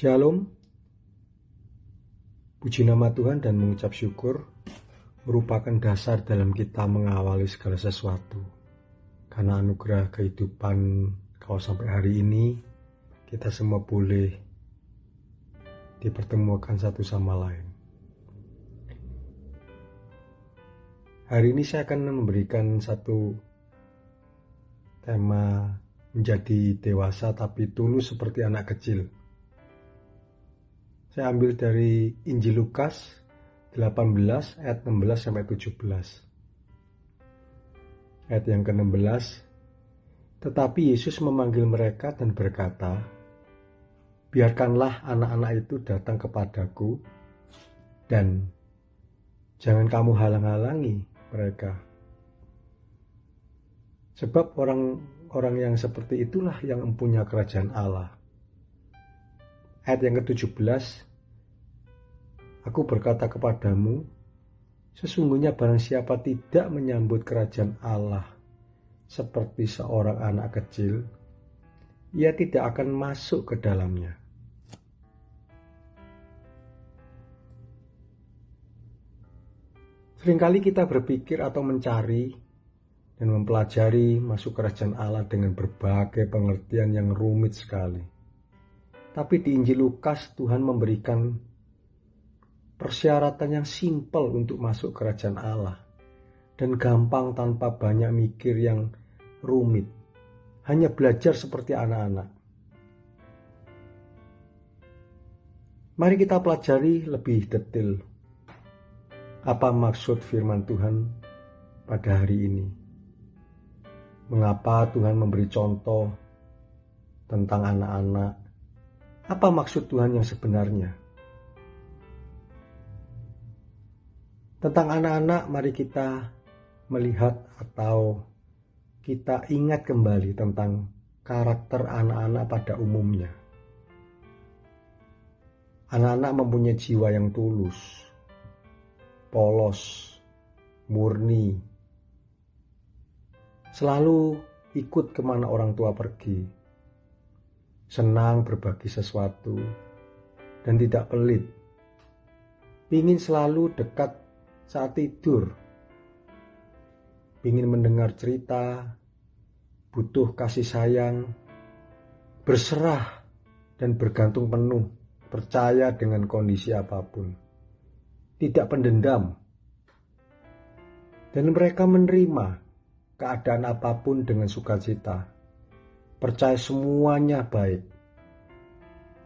Shalom, puji nama Tuhan dan mengucap syukur merupakan dasar dalam kita mengawali segala sesuatu. Karena anugerah kehidupan kalau sampai hari ini, kita semua boleh dipertemukan satu sama lain. Hari ini saya akan memberikan satu tema menjadi dewasa tapi tulus seperti anak kecil. Saya ambil dari Injil Lukas 18 ayat 16 sampai 17. Ayat yang ke-16, tetapi Yesus memanggil mereka dan berkata, biarkanlah anak-anak itu datang kepadaku dan jangan kamu halang-halangi mereka. Sebab orang-orang yang seperti itulah yang mempunyai kerajaan Allah. Ayat yang ke-17, aku berkata kepadamu, sesungguhnya barang siapa tidak menyambut kerajaan Allah seperti seorang anak kecil, ia tidak akan masuk ke dalamnya. Seringkali kita berpikir atau mencari dan mempelajari masuk kerajaan Allah dengan berbagai pengertian yang rumit sekali. Tapi di Injil Lukas Tuhan memberikan persyaratan yang simpel untuk masuk kerajaan Allah dan gampang tanpa banyak mikir yang rumit. Hanya belajar seperti anak-anak. Mari kita pelajari lebih detail apa maksud firman Tuhan pada hari ini. Mengapa Tuhan memberi contoh tentang anak-anak? Apa maksud Tuhan yang sebenarnya? Tentang anak-anak, mari kita melihat atau kita ingat kembali tentang karakter anak-anak pada umumnya. Anak-anak mempunyai jiwa yang tulus, polos, murni, selalu ikut kemana orang tua pergi, senang berbagi sesuatu, dan tidak pelit. Ingin selalu dekat saat tidur, ingin mendengar cerita, butuh kasih sayang, berserah dan bergantung penuh, percaya dengan kondisi apapun, tidak pendendam, dan mereka menerima keadaan apapun dengan sukacita, percaya semuanya baik,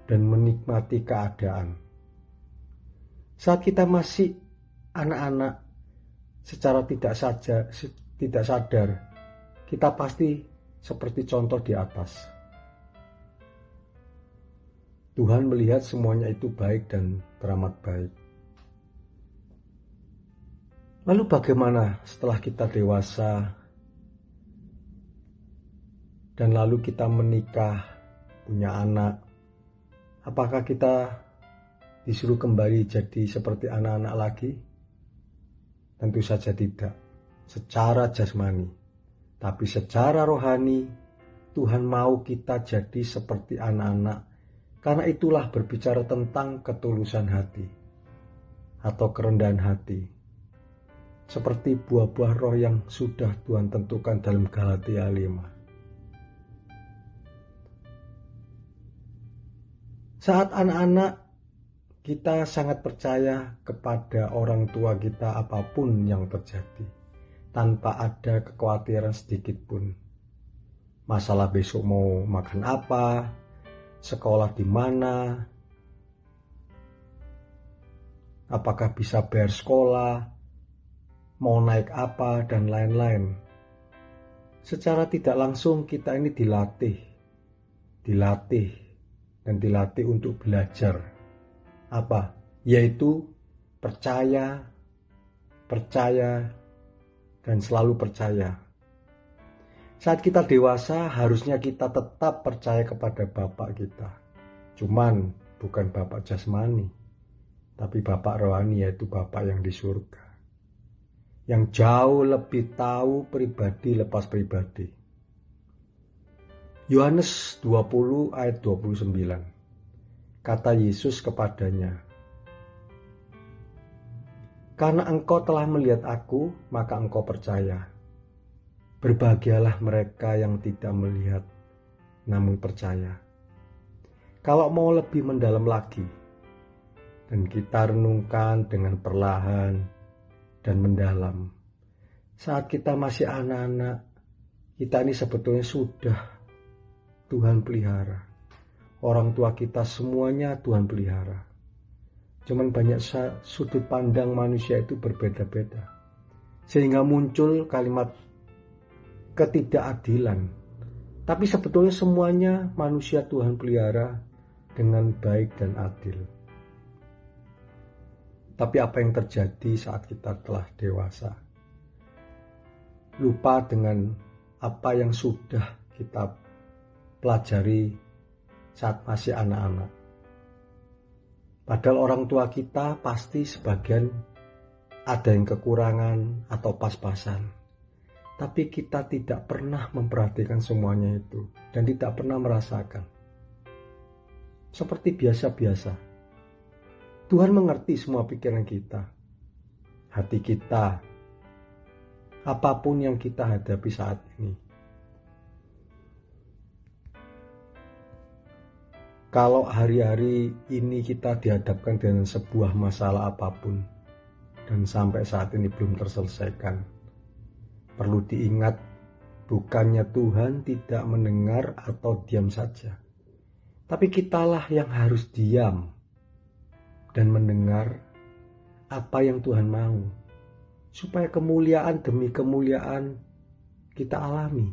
dan menikmati keadaan. Saat kita masih anak-anak, secara tidak sadar, kita pasti seperti contoh di atas. Tuhan melihat semuanya itu baik dan teramat baik. Lalu bagaimana setelah kita dewasa dan lalu kita menikah, punya anak? Apakah kita disuruh kembali jadi seperti anak-anak lagi? Tentu saja tidak, secara jasmani. Tapi secara rohani, Tuhan mau kita jadi seperti anak-anak. Karena itulah berbicara tentang ketulusan hati atau kerendahan hati. Seperti buah-buah roh yang sudah Tuhan tentukan dalam Galatia 5. Saat anak-anak, kita sangat percaya kepada orang tua kita apapun yang terjadi, tanpa ada kekhawatiran sedikit pun. Masalah besok mau makan apa, sekolah di mana, apakah bisa bayar sekolah, mau naik apa, dan lain-lain. Secara tidak langsung kita ini dilatih untuk belajar. Apa? Yaitu percaya, dan selalu percaya. Saat kita dewasa, harusnya kita tetap percaya kepada Bapak kita. Cuman bukan Bapak jasmani, tapi Bapak rohani, yaitu Bapak yang di surga. Yang jauh lebih tahu pribadi lepas pribadi. Yohanes 20 ayat 29. Kata Yesus kepadanya, "Karena engkau telah melihat aku, maka engkau percaya. Berbahagialah mereka yang tidak melihat, namun percaya." Kalau mau lebih mendalam lagi, dan kita renungkan dengan perlahan dan mendalam, saat kita masih anak-anak, kita ini sebetulnya sudah Tuhan pelihara. Orang tua kita semuanya Tuhan pelihara. Cuman banyak sudut pandang manusia itu berbeda-beda. Sehingga muncul kalimat ketidakadilan. Tapi sebetulnya semuanya manusia Tuhan pelihara dengan baik dan adil. Tapi apa yang terjadi saat kita telah dewasa? Lupa dengan apa yang sudah kita pelajari saat masih anak-anak. Padahal orang tua kita pasti sebagian ada yang kekurangan atau pas-pasan. Tapi kita tidak pernah memperhatikan semuanya itu dan tidak pernah merasakan. Seperti biasa-biasa. Tuhan mengerti semua pikiran kita, hati kita, apapun yang kita hadapi saat ini. Kalau hari-hari ini kita dihadapkan dengan sebuah masalah apapun dan sampai saat ini belum terselesaikan, perlu diingat, bukannya Tuhan tidak mendengar atau diam saja, tapi kitalah yang harus diam dan mendengar apa yang Tuhan mau, supaya kemuliaan demi kemuliaan kita alami.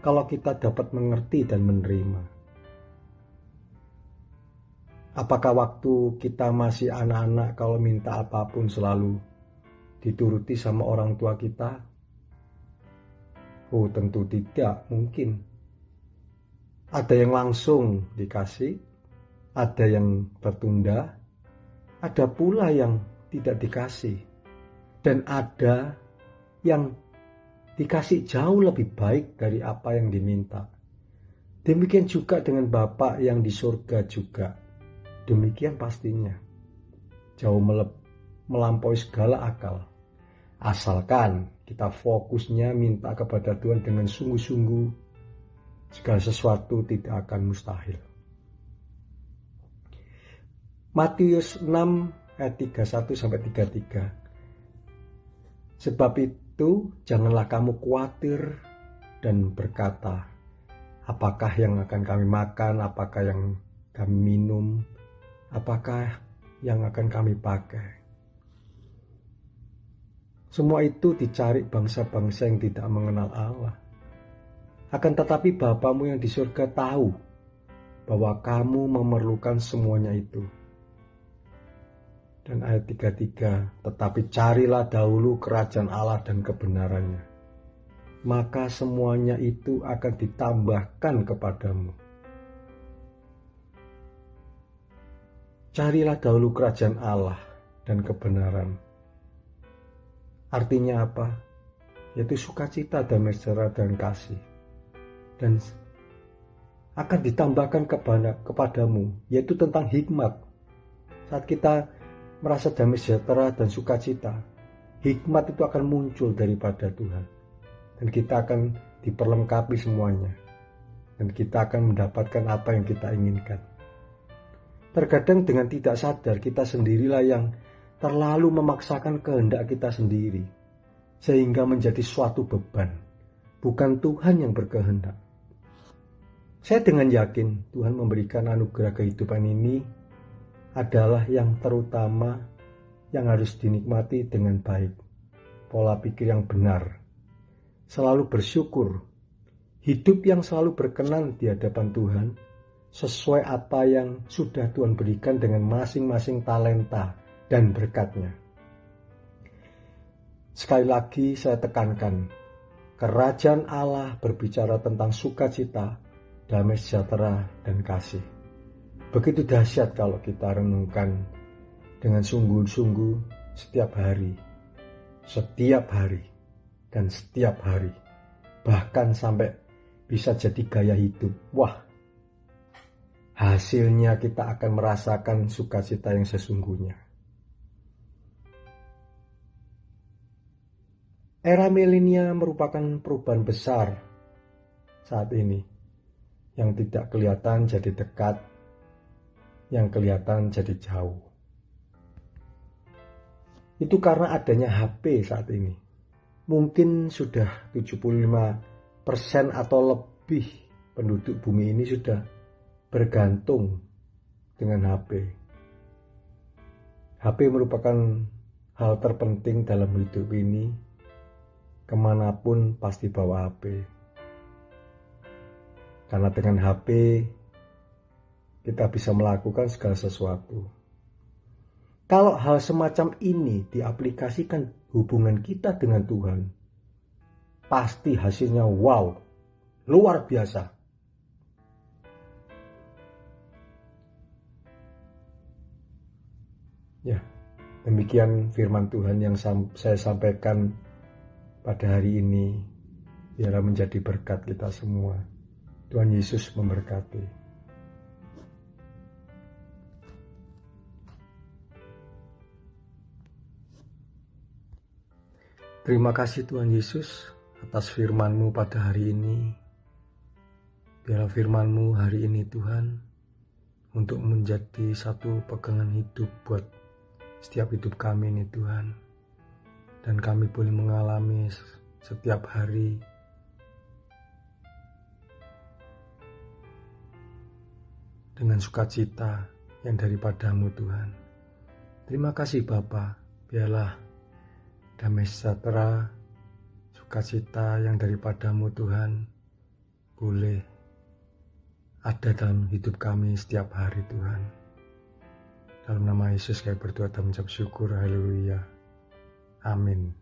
Kalau kita dapat mengerti dan menerima. Apakah waktu kita masih anak-anak kalau minta apapun selalu dituruti sama orang tua kita? Oh, tentu tidak mungkin. Ada yang langsung dikasih, ada yang tertunda, ada pula yang tidak dikasih, dan ada yang dikasih jauh lebih baik dari apa yang diminta. Demikian juga dengan Bapa yang di surga juga. Demikian pastinya, jauh melampaui segala akal. Asalkan kita fokusnya minta kepada Tuhan dengan sungguh-sungguh, segala sesuatu tidak akan mustahil. Matius 6 ayat 31-33. Sebab itu janganlah kamu khawatir dan berkata, apakah yang akan kami makan, apakah yang kami minum, apakah yang akan kami pakai. Semua itu dicari bangsa-bangsa yang tidak mengenal Allah. Akan tetapi Bapamu yang di surga tahu bahwa kamu memerlukan semuanya itu. Dan ayat 33, tetapi carilah dahulu kerajaan Allah dan kebenarannya, maka semuanya itu akan ditambahkan kepadamu. Carilah dahulu kerajaan Allah dan kebenaran. Artinya apa? Yaitu sukacita, damai sejahtera, dan kasih. Dan akan ditambahkan kepadamu, yaitu tentang hikmat. Saat kita merasa damai sejahtera dan sukacita, hikmat itu akan muncul daripada Tuhan. Dan kita akan diperlengkapi semuanya. Dan kita akan mendapatkan apa yang kita inginkan. Terkadang dengan tidak sadar kita sendirilah yang terlalu memaksakan kehendak kita sendiri, sehingga menjadi suatu beban. Bukan Tuhan yang berkehendak. Saya dengan yakin Tuhan memberikan anugerah kehidupan ini adalah yang terutama yang harus dinikmati dengan baik. Pola pikir yang benar. Selalu bersyukur. Hidup yang selalu berkenan di hadapan Tuhan. Sesuai apa yang sudah Tuhan berikan dengan masing-masing talenta dan berkatnya. Sekali lagi saya tekankan, kerajaan Allah berbicara tentang sukacita, damai sejahtera, dan kasih. Begitu dahsyat kalau kita renungkan dengan sungguh-sungguh setiap hari, dan setiap hari. Bahkan sampai bisa jadi gaya hidup. Wah, hasilnya kita akan merasakan sukacita yang sesungguhnya. Era milenial merupakan perubahan besar saat ini, yang tidak kelihatan jadi dekat, yang kelihatan jadi jauh. Itu karena adanya HP saat ini. Mungkin sudah 75% atau lebih penduduk bumi ini sudah bergantung dengan HP. HP merupakan hal terpenting dalam hidup ini. Kemanapun pasti bawa HP. Karena dengan HP kita bisa melakukan segala sesuatu. Kalau hal semacam ini diaplikasikan hubungan kita dengan Tuhan, pasti hasilnya wow, luar biasa. Ya, demikian firman Tuhan yang saya sampaikan pada hari ini. Biarlah menjadi berkat kita semua. Tuhan Yesus memberkati. Terima kasih Tuhan Yesus atas firman-Mu pada hari ini. Biarlah firman-Mu hari ini Tuhan untuk menjadi satu pegangan hidup buat setiap hidup kami ini Tuhan. Dan kami boleh mengalami setiap hari dengan sukacita yang daripada-Mu Tuhan. Terima kasih Bapa. Biarlah damai sejahtera, sukacita yang daripada-Mu Tuhan boleh ada dalam hidup kami setiap hari Tuhan. Dalam nama Yesus kami berdoa dan mengucap syukur. Haleluya. Amin.